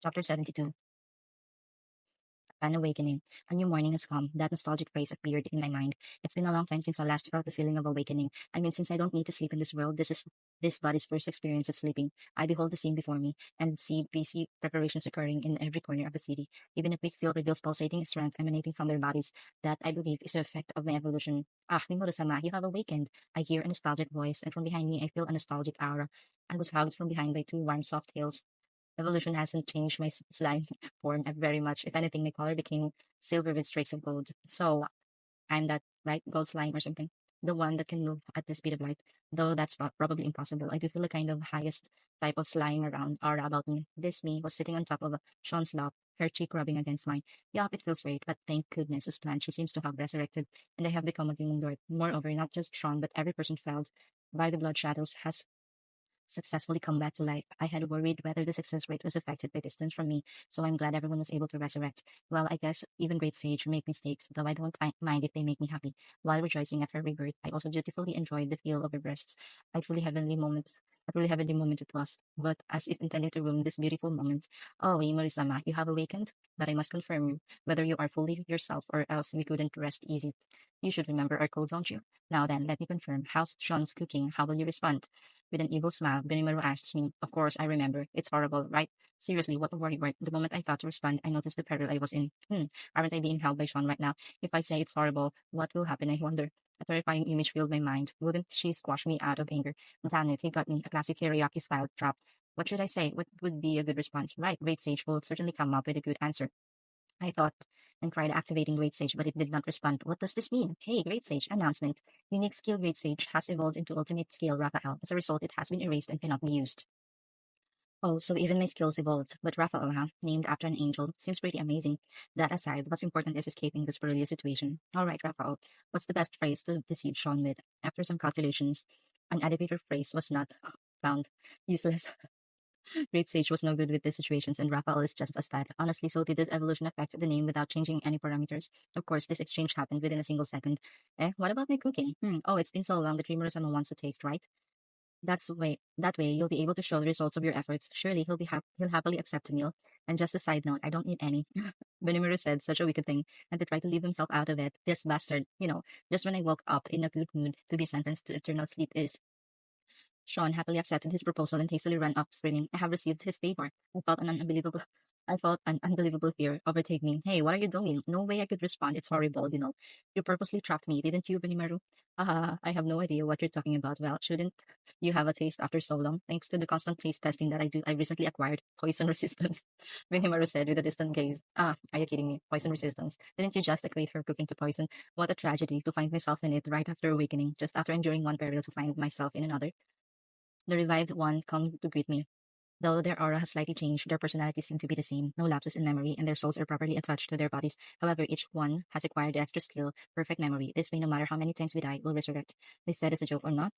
Chapter 72. An awakening. A new morning has come. That nostalgic phrase appeared in my mind. It's been a long time since I last felt the feeling of awakening. I mean, since I don't need to sleep in this world, this is this body's first experience of sleeping. I behold the scene before me and see busy preparations occurring in every corner of the city. Even a quick field reveals pulsating strength emanating from their bodies. That, I believe, is the effect of my evolution. Ah, Rimuro-sama, you have awakened. I hear a nostalgic voice, and from behind me I feel a nostalgic aura. I was hugged from behind by two warm, soft tails. Evolution hasn't changed my slime form very much. If anything, my color became silver with streaks of gold. So I'm that, right? Gold slime or something. The one that can move at the speed of light. Though that's probably impossible. I do feel a kind of highest type of slime around aura about me. This me was sitting on top of Sean's lap, her cheek rubbing against mine. Yup, it feels great, but thank goodness, as planned, she seems to have resurrected, and I have become a demon lord. Moreover, not just Sean, but every person felled by the blood shadows has successfully come back to life. I had worried whether the success rate was affected by distance from me, so I'm glad everyone was able to resurrect. Well, I guess even great sage make mistakes, though I don't mind if they make me happy. While rejoicing at her rebirth, I also dutifully enjoyed the feel of her breasts. A truly heavenly moment. A truly heavenly moment it was, but as if intending to ruin this beautiful moment. Oh, Imori-sama, you have awakened, but I must confirm whether you are fully yourself or else we couldn't rest easy. You should remember our code, don't you? Now then, let me confirm. How's Sean's cooking? How will you respond? With an evil smile, Benimaru asks me. Of course, I remember. It's horrible, right? Seriously, what a worry word. The moment I thought to respond, I noticed the peril I was in. Aren't I being held by Sean right now? If I say it's horrible, what will happen, I wonder? A terrifying image filled my mind. Wouldn't she squash me out of anger? Damn it, he got me. A classic teriyaki-style trap. What should I say? What would be a good response? Right, Great Sage will certainly come up with a good answer. I thought and tried activating Great Sage, but it did not respond. What does this mean? Hey, Great Sage, announcement. Unique skill Great Sage has evolved into ultimate skill Raphael. As a result, it has been erased and cannot be used. Oh, so even my skills evolved. But Raphael, huh? Named after an angel. Seems pretty amazing. That aside, what's important is escaping this perilous situation. Alright, Raphael. What's the best phrase to deceive Sean with? After some calculations, an elevator phrase was not found. Useless. Great Sage was no good with these situations, and Raphael is just as bad. Honestly, so did this evolution affect the name without changing any parameters? Of course, this exchange happened within a single second. What about my cooking? Oh, it's been so long that Rimuro-sama wants to taste, right? That way you'll be able to show the results of your efforts. Surely he'll happily accept a meal. And just a side note, I don't need any. Benimaru said such a wicked thing, and to try to leave himself out of it. This bastard, just when I woke up in a good mood to be sentenced to eternal sleep is Sean happily accepted his proposal and hastily ran up, screaming, I have received his favor. I felt an unbelievable fear overtake me. Hey, what are you doing? No way I could respond. It's horrible. You purposely trapped me, didn't you, Benimaru? I have no idea what you're talking about. Well, shouldn't you have a taste after so long? Thanks to the constant taste testing that I do, I recently acquired poison resistance. Benimaru said with a distant gaze. Are you kidding me? Poison resistance. Didn't you just equate her cooking to poison? What a tragedy to find myself in it right after awakening, just after enduring one peril to find myself in another. The revived one come to greet me. Though their aura has slightly changed, their personalities seem to be the same, no lapses in memory, and their souls are properly attached to their bodies. However, each one has acquired the extra skill, perfect memory. This way, no matter how many times we die, we'll resurrect. They said as a joke or not.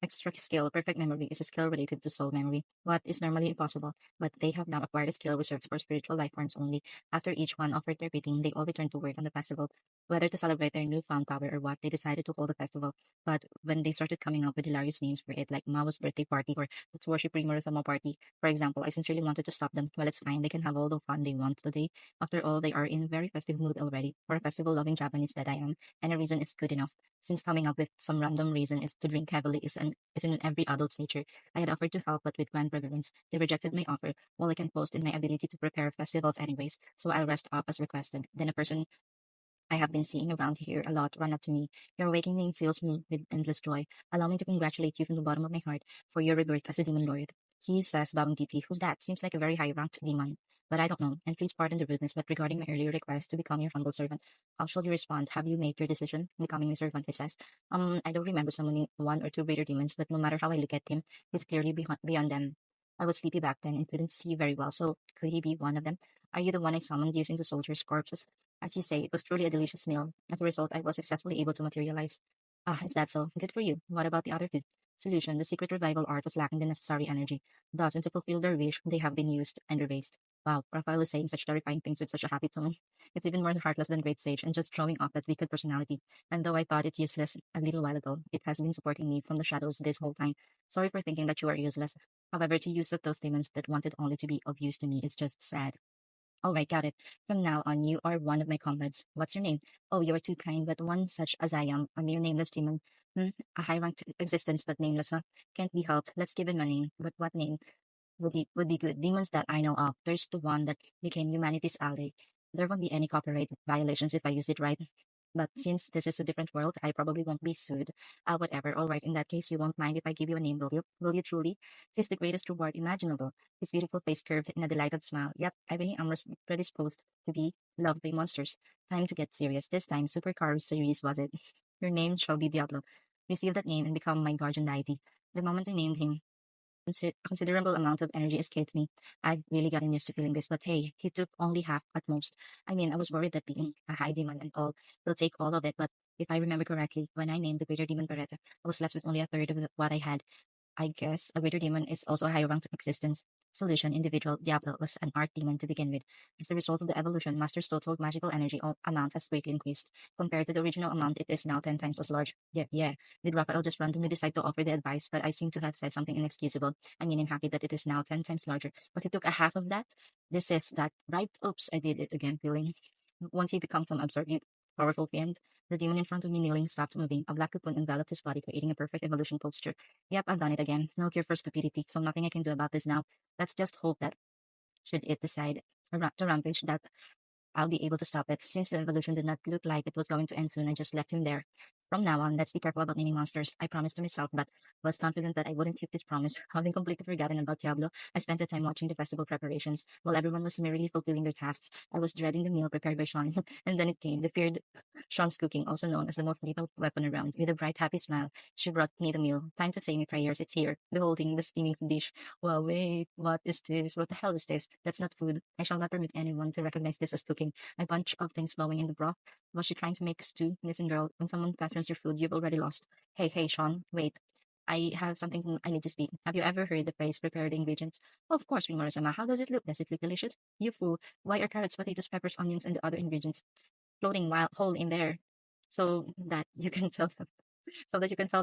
Extra skill, perfect memory, is a skill related to soul memory, what is normally impossible, but they have now acquired a skill reserved for spiritual life forms only. After each one offered their greeting, they all returned to work on the festival. Whether to celebrate their newfound power or what, they decided to hold a festival. But when they started coming up with hilarious names for it, like Mao's birthday party or Let's Worship Rimuro-sama party, for example, I sincerely wanted to stop them. Well, it's fine, they can have all the fun they want today. After all, they are in a very festive mood already. For a festival-loving Japanese that I am, and a reason is good enough. Since coming up with some random reason is to drink heavily is in every adult's nature. I had offered to help, but with grand reverence. They rejected my offer. Well, I can boast in my ability to prepare festivals anyways, so I'll rest up as requested. Then a person I have been seeing around here a lot ran up to me. Your awakening fills me with endless joy. Allow me to congratulate you from the bottom of my heart for your rebirth as a demon lord. He says, bowing deeply, who's that? Seems like a very high-ranked demon. But I don't know, and please pardon the rudeness, but regarding my earlier request to become your humble servant, how shall you respond? Have you made your decision? Becoming my servant, he says. I don't remember summoning one or two greater demons, but no matter how I look at him, he's clearly beyond them. I was sleepy back then and couldn't see very well, so could he be one of them? Are you the one I summoned using the soldiers' corpses? As you say, it was truly a delicious meal. As a result, I was successfully able to materialize. Is that so? Good for you. What about the other two? Solution: the secret revival art was lacking the necessary energy. Thus, and to fulfill their wish, they have been used and erased. Wow, Raphael is saying such terrifying things with such a happy tone. It's even more heartless than Great Sage and just showing off that wicked personality. And though I thought it useless a little while ago, it has been supporting me from the shadows this whole time. Sorry for thinking that you are useless. However, the use of those demons that wanted only to be of use to me is just sad. All right, got it. From now on, you are one of my comrades. What's your name? Oh, you are too kind, but one such as I am, a mere nameless demon. A high-ranked existence, but nameless, huh? Can't be helped. Let's give him a name. But what name would be good? Demons that I know of. There's the one that became humanity's ally. There won't be any copyright violations if I use it right. But since this is a different world, I probably won't be sued. Whatever. All right. In that case, you won't mind if I give you a name, will you? Will you truly? It is the greatest reward imaginable. His beautiful face curved in a delighted smile. Yep, I really am predisposed to be loved by monsters. Time to get serious. This time, Supercar series was it? Your name shall be Diablo. Receive that name and become my guardian deity. The moment I named him, a considerable amount of energy escaped me. I've really gotten used to feeling this, but hey, he took only half at most. I mean, I was worried that being a high demon and all will take all of it, but if I remember correctly, when I named the greater demon Beretta, I was left with only a third of what I had. I guess a greater demon is also a higher ranked existence. Solution individual Diablo was an art demon to begin with. As a result of the evolution, Master's total magical energy amount has greatly increased. Compared to the original amount, it is now 10 times as large. Yeah. Did Raphael just randomly decide to offer the advice? But I seem to have said something inexcusable. I mean, I'm happy that it is now 10 times larger, but he took a half of that. This is that, right? Oops, I did it again, feeling. Once he becomes some absurdly powerful fiend, the demon in front of me kneeling stopped moving. A black cocoon enveloped his body, creating a perfect evolution posture. Yep, I've done it again. No cure for stupidity, so nothing I can do about this now. Let's just hope that, should it decide to rampage, that I'll be able to stop it. Since the evolution did not look like it was going to end soon, I just left him there. From now on, let's be careful about naming monsters. I promised to myself, but was confident that I wouldn't keep this promise. Having completely forgotten about Diablo, I spent the time watching the festival preparations. While everyone was merrily fulfilling their tasks, I was dreading the meal prepared by Sean. And then it came, the feared Sean's cooking, also known as the most lethal weapon around. With a bright, happy smile, she brought me the meal. Time to say my prayers. It's here. Beholding the steaming dish. Well, wait, what is this? What the hell is this? That's not food. I shall not permit anyone to recognize this as cooking. A bunch of things flowing in the broth. Was she trying to make stew? Listen, girl, when someone questions your food, you've already lost. Hey, Sean, wait. I have something I need to speak. Have you ever heard the phrase prepare the ingredients? Of course, Rimoro-sama. How does it look? Does it look delicious? You fool. Why are carrots, potatoes, peppers, onions, and the other ingredients floating wild whole in there so that you can tell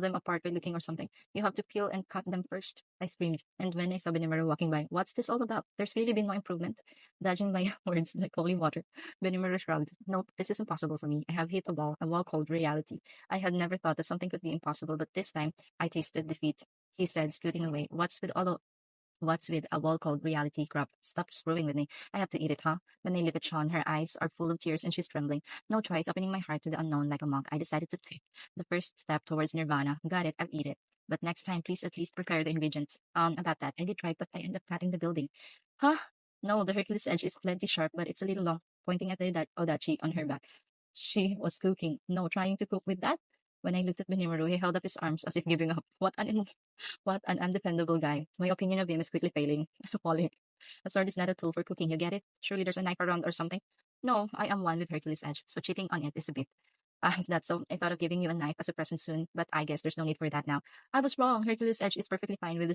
them apart by looking or something. You have to peel and cut them first. I screamed. And when I saw Benimaru walking by, what's this all about? There's really been no improvement. Dodging my words like holy water, Benimaru shrugged. Nope, this is impossible for me. I have hit a wall called reality. I had never thought that something could be impossible, but this time I tasted defeat. He said, scooting away. What's with a wall called reality? Crap. Stop screwing with me. I have to eat it, huh? When I look at Sean, her eyes are full of tears and she's trembling. No choice, opening my heart to the unknown like a monk, I decided to take the first step towards nirvana. Got it, I'll eat it. But next time, please at least prepare the ingredients. About that, I did try, but I ended up cutting the building. Huh? No, the Hercules edge is plenty sharp, but it's a little long, pointing at the odachi on her back. She was cooking. No, trying to cook with that? When I looked at Benimaru, he held up his arms as if giving up. What an undefendable guy. My opinion of him is quickly failing. Falling. A sword is not a tool for cooking, you get it? Surely there's a knife around or something? No, I am one with Hercules' edge, so cheating on it is a bit. Is that so? I thought of giving you a knife as a present soon, but I guess there's no need for that now. I was wrong. Hercules' edge is perfectly fine with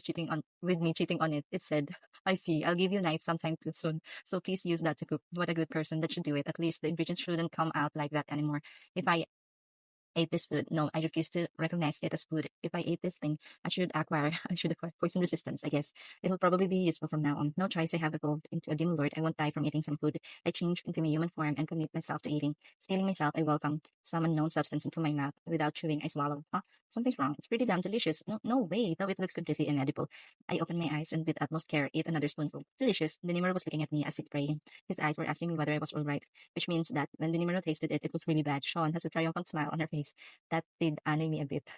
me cheating on it. It said, I see. I'll give you a knife sometime too soon. So please use that to cook. What a good person that should do it. At least the ingredients shouldn't come out like that anymore. If I ate this food. No, I refuse to recognize it as food. If I ate this thing, I should acquire poison resistance, I guess. It'll probably be useful from now on. No choice, I have evolved into a demon lord. I won't die from eating some food. I change into my human form and commit myself to eating. Stealing myself, I welcome some unknown substance into my mouth. Without chewing, I swallow. Huh? Something's wrong. It's pretty damn delicious. No way. No, it looks completely inedible. I opened my eyes and with utmost care ate another spoonful. Delicious. The Nimmer was looking at me as if praying. His eyes were asking me whether I was all right, which means that when the Nimmer tasted it, it was really bad. Sean has a triumphant smile on her face. That did annoy me a bit.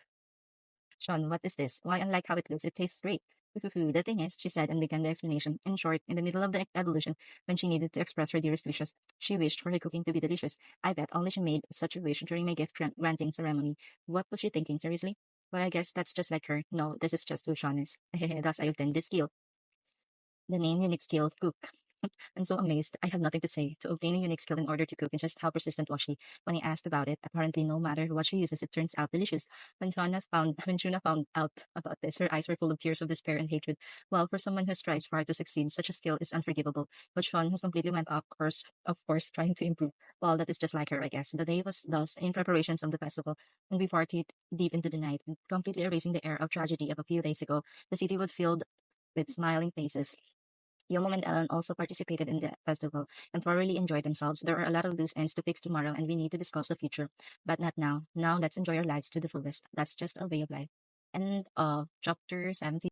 Sean, what is this? Why, unlike how it looks, it tastes great. The thing is, she said and began the explanation. In short, in the middle of the evolution, when she needed to express her dearest wishes, she wished for her cooking to be delicious. I bet only she made such a wish during my gift granting ceremony. What was she thinking, seriously? Well, I guess that's just like her. No, this is just who Sean is. Thus, I obtained this skill. The name unique skill, cook. I'm so amazed. I have nothing to say. To obtain a unique skill in order to cook, and just how persistent was she? When I asked about it, apparently no matter what she uses, it turns out delicious. When Shuna found out about this, her eyes were full of tears of despair and hatred. Well, for someone who strives hard to succeed, such a skill is unforgivable. But Sean has completely went off course, of course, trying to improve. Well, that is just like her, I guess. The day was thus in preparations of the festival, and we partied deep into the night, completely erasing the air of tragedy of a few days ago. The city was filled with smiling faces. Yomo and Ellen also participated in the festival and thoroughly enjoyed themselves. There are a lot of loose ends to fix tomorrow, and we need to discuss the future. But not now. Now let's enjoy our lives to the fullest. That's just our way of life. End of chapter 17.